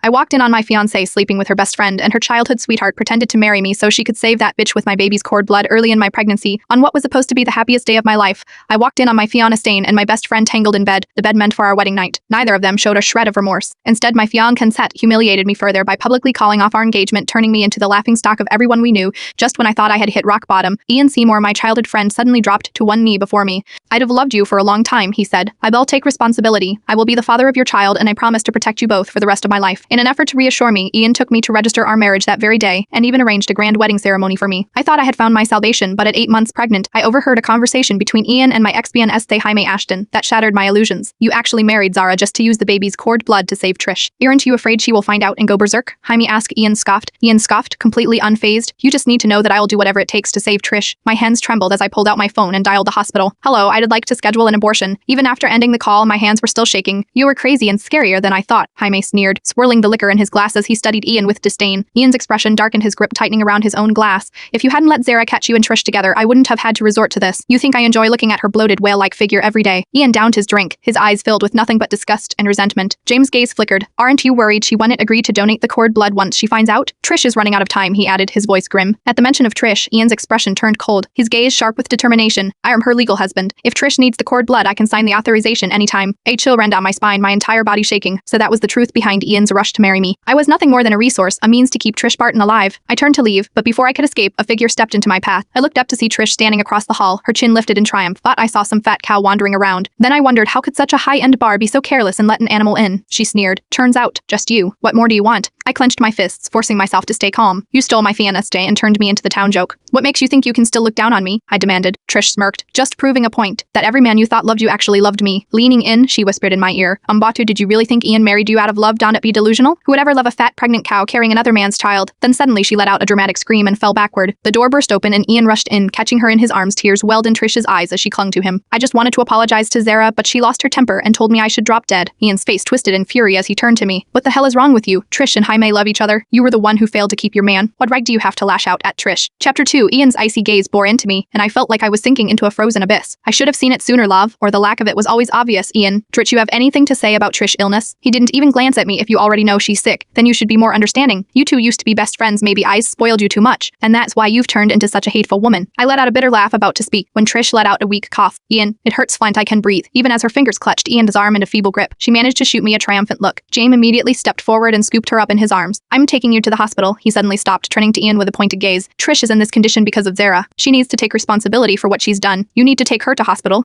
I walked in on my fiancée sleeping with her best friend, and her childhood sweetheart pretended to marry me so she could save that bitch with my baby's cord blood early in my pregnancy. On what was supposed to be the happiest day of my life, I walked in on my fiancé and my best friend tangled in bed, the bed meant for our wedding night. Neither of them showed a shred of remorse. Instead, my fiancé humiliated me further by publicly calling off our engagement, turning me into the laughingstock of everyone we knew. Just when I thought I had hit rock bottom, Ian Seymour, my childhood friend, suddenly dropped to one knee before me. "I'd have loved you for a long time," he said. "I'll take responsibility. I will be the father of your child, and I promise to protect you both for the rest of my life." In an effort to reassure me, Ian took me to register our marriage that very day, and even arranged a grand wedding ceremony for me. I thought I had found my salvation, but at 8 months pregnant, I overheard a conversation between Ian and my ex-fiancé Jaime Ashton that shattered my illusions. "You actually married Zara just to use the baby's cord blood to save Trish. Aren't you afraid she will find out and go berserk?" Jaime asked. Ian scoffed, completely unfazed. "You just need to know that I'll do whatever it takes to save Trish." My hands trembled as I pulled out my phone and dialed the hospital. "Hello, I'd like to schedule an abortion." Even after ending the call, my hands were still shaking. "You were crazy and scarier than I thought," Jaime sneered, swirling the liquor in his glass as he studied Ian with disdain. Ian's expression darkened, his grip tightening around his own glass. "If you hadn't let Zara catch you and Trish together, I wouldn't have had to resort to this. You think I enjoy looking at her bloated whale-like figure every day?" Ian downed his drink, his eyes filled with nothing but disgust and resentment. James' gaze flickered. "Aren't you worried she wouldn't agree to donate the cord blood once she finds out?" "Trish is running out of time," he added, his voice grim. At the mention of Trish, Ian's expression turned cold, his gaze sharp with determination. "I am her legal husband. If Trish needs the cord blood, I can sign the authorization anytime." A chill ran down my spine, my entire body shaking. So that was the truth behind Ian's rush to marry me. I was nothing more than a resource, a means to keep Trish Barton alive. I turned to leave, but before I could escape, a figure stepped into my path. I looked up to see Trish standing across the hall, her chin lifted in triumph. Thought I saw some fat cow wandering around. Then I wondered, how could such a high-end bar be so careless and let an animal in? She sneered. "Turns out, just you. What more do you want?" I clenched my fists, forcing myself to stay calm. "You stole my fiancé and turned me into the town joke. What makes you think you can still look down on me?" I demanded. Trish smirked, just proving a point, that every man you thought loved you actually loved me. Leaning in, she whispered in my ear, "Batu, did you really think Ian married you out of love? Don't it be delusional? Who would ever love a fat pregnant cow carrying another man's child?" Then suddenly she let out a dramatic scream and fell backward. The door burst open and Ian rushed in, catching her in his arms. Tears welled in Trish's eyes as she clung to him. "I just wanted to apologize to Zara, but she lost her temper and told me I should drop dead." Ian's face twisted in fury as he turned to me. "What the hell is wrong with you? Trish and Jaime love each other. You were the one who failed to keep your man. What right do you have to lash out at Trish?" Chapter 2. Ian's icy gaze bore into me, and I felt like I was sinking into a frozen abyss. "I should have seen it sooner, love, or the lack of it was always obvious, Ian. Trish, you have anything to say about Trish's illness?" He didn't even glance at me. "If you already know she's sick, then you should be more understanding. You two used to be best friends. Maybe I spoiled you too much, and that's why you've turned into such a hateful woman." I let out a bitter laugh, about to speak, when Trish let out a weak cough. "Ian, it hurts, Flint, I can breathe." Even as her fingers clutched Ian's arm in a feeble grip, she managed to shoot me a triumphant look. James immediately stepped forward and scooped her up in his arms. "I'm taking you to the hospital." He suddenly stopped, turning to Ian with a pointed gaze. "Trish is in this condition because of Zara. She needs to take responsibility for what she's done. You need to take her to hospital."